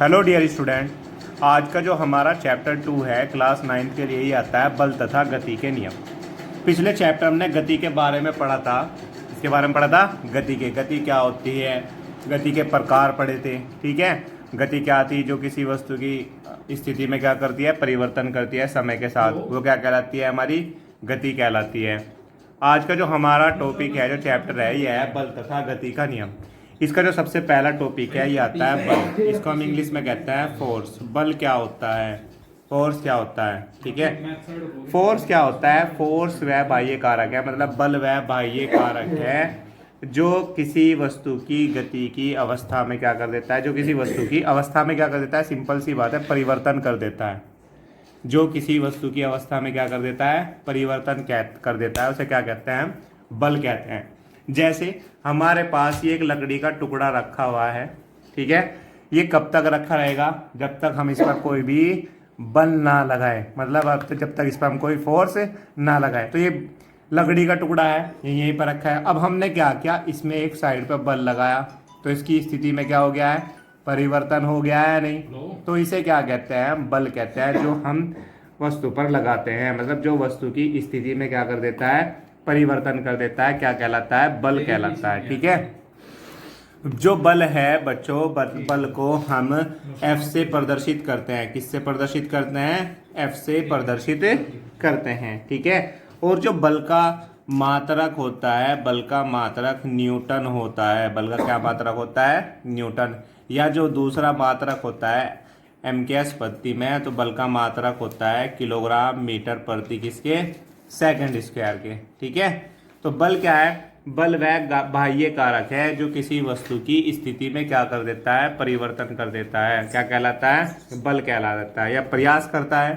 Hello dear student, आज का जो हमारा चैप्टर 2 है क्लास 9 के लिए ही आता है बल तथा गति के नियम। पिछले चैप्टर हमने गति के बारे में पढ़ा था। इसके बारे में पढ़ा था गति क्या होती है, गति के प्रकार पढ़े थे। ठीक है, गति क्या थी? जो किसी वस्तु की स्थिति में क्या करती है, परिवर्तन करती है समय के साथ, वो क्या कहलाती है? हमारी गति कहलाती है। आज का जो हमारा टॉपिक है, जो चैप्टर है, यह है बल तथा गति का नियम। इसका जो सबसे पहला टॉपिक है ये आता है बल। इसको हम इंग्लिश में कहते हैं फोर्स। बल क्या होता है? फोर्स क्या होता है? ठीक है, फोर्स क्या होता है? फोर्स वह बाह्य कारक है, मतलब बल वह बाह्य कारक है जो किसी वस्तु की गति की अवस्था में क्या कर देता है, जो किसी वस्तु की अवस्था में क्या कर देता है, सिंपल सी बात है, परिवर्तन कर देता है। जो किसी वस्तु की अवस्था में क्या कर देता है, परिवर्तन कर देता है, उसे क्या कहते हैं? बल कहते हैं। जैसे हमारे पास ये एक लकड़ी का टुकड़ा रखा हुआ है, ठीक है, ये कब तक रखा रहेगा? जब तक हम इस पर कोई भी बल ना लगाए, मतलब अब तक जब तक इस पर हम कोई फोर्स ना लगाए। तो ये लकड़ी का टुकड़ा है, ये यहीं पर रखा है। अब हमने क्या किया, इसमें एक साइड पर बल लगाया, तो इसकी स्थिति में क्या हो गया है, परिवर्तन हो गया है नहीं? तो इसे क्या कहते हैं? बल कहते हैं, जो हम वस्तु पर लगाते हैं, मतलब जो वस्तु की स्थिति में क्या कर देता है, परिवर्तन कर देता है, क्या कहलाता है? बल कहलाता है। ठीक है, जो बल है बच्चों, बल को हम F से प्रदर्शित करते हैं। किससे प्रदर्शित करते हैं? F से प्रदर्शित करते हैं। ठीक है, और जो बल का मात्रक होता है, बल का मात्रक न्यूटन होता है। बल का क्या मात्रक होता है? न्यूटन। या जो दूसरा मात्रक होता है m के पद्धति में, तो बल का मात्रक होता है किलोग्राम मीटर प्रति किसके? सेकंड स्क्वायर के। ठीक है, तो बल क्या है? बल वह बाह्य कारक है जो किसी वस्तु की स्थिति में क्या कर देता है, परिवर्तन कर देता है। क्या कहलाता है? बल कहलाता है। या प्रयास करता है,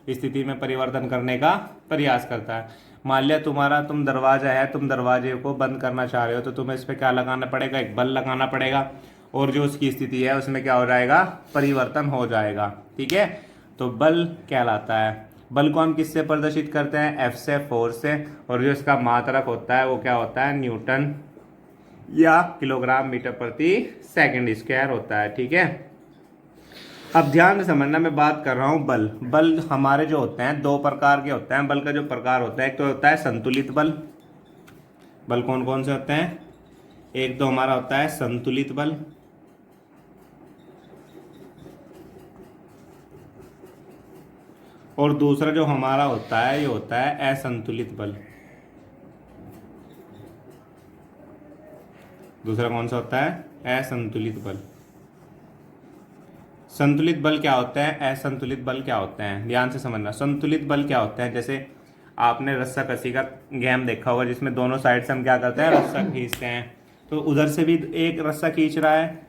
स्थिति में परिवर्तन करने का प्रयास करता है। मान लिया तुम दरवाजा है, तुम दरवाजे को बंद करना चाह रहे हो, तो तुम्हें इस पर क्या लगाना पड़ेगा? एक बल लगाना पड़ेगा, और जो उसकी स्थिति है उसमें क्या हो जाएगा, परिवर्तन हो जाएगा। ठीक है, तो बल कहलाता है। बल को हम किससे प्रदर्शित करते हैं? F से, फोर्स से, और जो इसका मात्रक होता है वो क्या होता है? न्यूटन या किलोग्राम मीटर प्रति सेकंड स्क्वायर होता है। ठीक है, अब ध्यान से समझना, मैं बात कर रहा हूँ बल। बल हमारे जो होते हैं दो प्रकार के होते हैं। बल का जो प्रकार होता है, एक तो होता है संतुलित बल। बल कौन कौन से होते हैं? एक तो हमारा होता है संतुलित बल, और दूसरा जो हमारा होता है ये होता है असंतुलित बल। दूसरा कौन सा होता है? असंतुलित बल। संतुलित बल क्या होता है, असंतुलित बल क्या होते हैं? ध्यान से समझना। संतुलित बल क्या होते हैं? जैसे आपने रस्सा कसी का गेम देखा होगा, जिसमें दोनों साइड से हम क्या करते हैं, रस्सा खींचते हैं। तो उधर से भी एक रस्सा खींच रहा है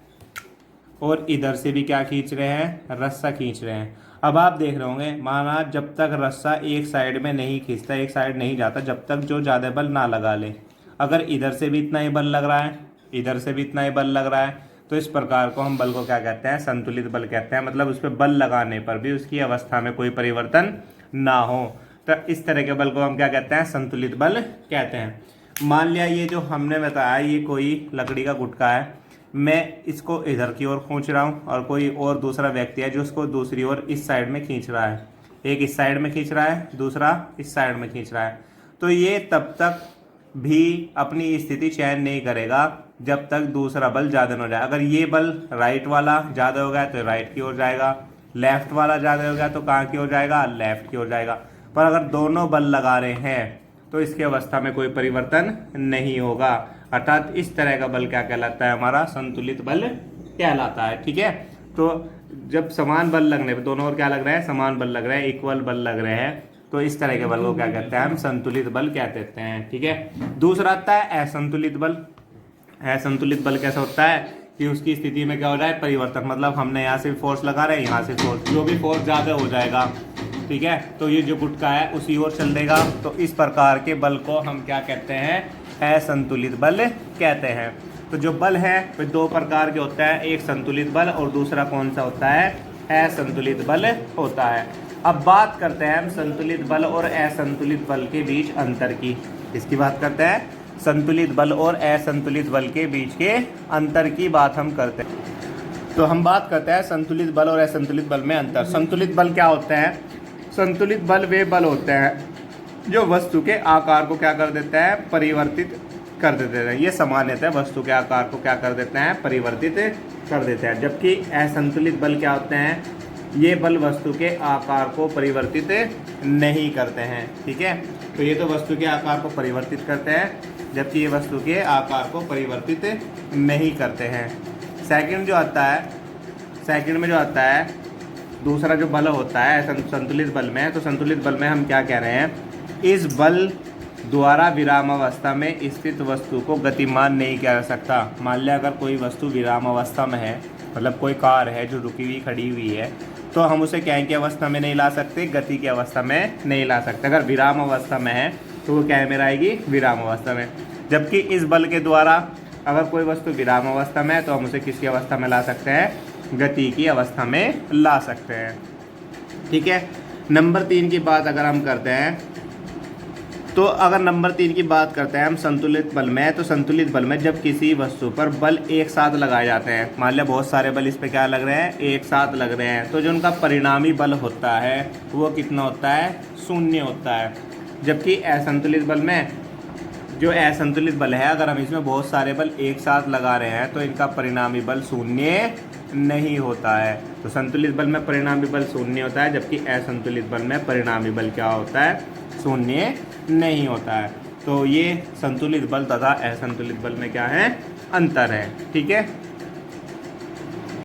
और इधर से भी क्या खींच रहे हैं, रस्सा खींच रहे हैं। अब आप देख रहे होंगे, माना जब तक रस्सा एक साइड में नहीं खींचता, एक साइड नहीं जाता, जब तक जो ज़्यादा बल ना लगा ले। अगर इधर से भी इतना ही बल लग रहा है, इधर से भी इतना ही बल लग रहा है, तो इस प्रकार को हम बल को क्या कहते हैं? संतुलित बल कहते हैं। मतलब उस पर बल लगाने पर भी उसकी अवस्था में कोई परिवर्तन ना हो, तो इस तरह के बल को हम क्या कहते हैं? संतुलित बल कहते हैं। मान लिया ये जो हमने बताया, ये कोई लकड़ी का गुटका है, मैं इसको इधर की ओर खींच रहा हूँ, और कोई और दूसरा व्यक्ति है जो उसको दूसरी ओर इस साइड में खींच रहा है। एक इस साइड में खींच रहा है, दूसरा इस साइड में खींच रहा है। तो ये तब तक भी अपनी स्थिति चयन नहीं करेगा जब तक दूसरा बल ज़्यादा न हो जाए। अगर ये बल राइट वाला ज़्यादा हो गया तो राइट की ओर जाएगा, लेफ्ट वाला ज़्यादा हो गया तो कहाँ की ओर जाएगा? लेफ्ट की ओर जाएगा। पर अगर दोनों बल लगा रहे हैं तो इसकी अवस्था में कोई परिवर्तन नहीं होगा। अर्थात इस तरह का बल क्या कहलाता है? हमारा संतुलित बल कहलाता है। ठीक है, तो जब समान बल लगने पर, दोनों ओर क्या लग रहा है, समान बल लग रहा है, इक्वल बल लग रहे हैं, तो इस तरह के बल को क्या कहते हैं? हम संतुलित बल कह देते हैं। ठीक है, दूसरा आता है असंतुलित बल। असंतुलित बल कैसा होता है कि उसकी स्थिति में क्या हो रहा है, परिवर्तन। मतलब हमने यहाँ से फोर्स लगा रहे हैं, यहाँ से फोर्स, जो भी फोर्स ज़्यादा हो जाएगा, ठीक है, तो ये जो गुटका है उसी ओर चल देगा। तो इस प्रकार के बल को हम क्या कहते हैं? असंतुलित बल कहते हैं। तो जो बल है वे दो प्रकार के होता है, एक संतुलित बल और दूसरा कौन सा होता है? असंतुलित बल होता है। अब बात करते हैं हम संतुलित बल और असंतुलित बल के बीच अंतर की। इसकी बात करते हैं, संतुलित बल और असंतुलित बल के बीच के अंतर की बात हम करते हैं। तो हम बात करते हैं संतुलित बल और असंतुलित बल में अंतर। संतुलित बल क्या होते हैं? संतुलित बल वे बल होते हैं जो वस्तु के आकार को क्या कर देते हैं? परिवर्तित कर देते हैं। ये सामान्यतः वस्तु के आकार को क्या कर देते हैं? परिवर्तित कर देते हैं। जबकि असंतुलित बल क्या होते हैं? ये बल वस्तु के आकार को परिवर्तित नहीं करते हैं। ठीक है, तो ये तो वस्तु के आकार को परिवर्तित करते हैं, जबकि ये वस्तु के आकार को परिवर्तित नहीं करते हैं। सेकंड जो आता है, सेकंड में जो आता है दूसरा जो बल होता है संतुलित बल में, तो संतुलित बल में हम क्या कह रहे हैं? इस बल द्वारा विराम अवस्था में स्थित वस्तु को गतिमान नहीं किया जा सकता। मान लिया अगर कोई वस्तु विराम अवस्था में है, मतलब कोई कार है जो रुकी हुई खड़ी हुई है, तो हम उसे क्या की अवस्था में नहीं ला सकते? गति की अवस्था में नहीं ला सकते। अगर विराम अवस्था में है तो वो क्या में आएगी? विराम अवस्था में। जबकि इस बल के द्वारा अगर कोई वस्तु विराम अवस्था में है तो हम उसे किसकी अवस्था में ला सकते हैं? गति की अवस्था में ला सकते हैं। ठीक है, नंबर 3 की बात अगर हम करते हैं, तो अगर नंबर 3 की बात करते हैं हम संतुलित बल में, तो संतुलित बल में जब किसी वस्तु पर बल एक साथ लगाए जाते हैं, मान लिया बहुत सारे बल इस पे क्या लग रहे हैं? एक साथ लग रहे हैं, तो जो उनका परिणामी बल होता है वो कितना होता है? शून्य होता है। जबकि असंतुलित बल में, जो असंतुलित बल है, अगर हम इसमें बहुत सारे बल एक साथ लगा रहे हैं तो इनका परिणामी बल शून्य नहीं होता है। तो संतुलित बल में परिणामी बल शून्य होता है, जबकि असंतुलित बल में परिणामी बल क्या होता है? शून्य नहीं होता है। तो ये संतुलित बल तथा असंतुलित बल में क्या है? अंतर है। ठीक है।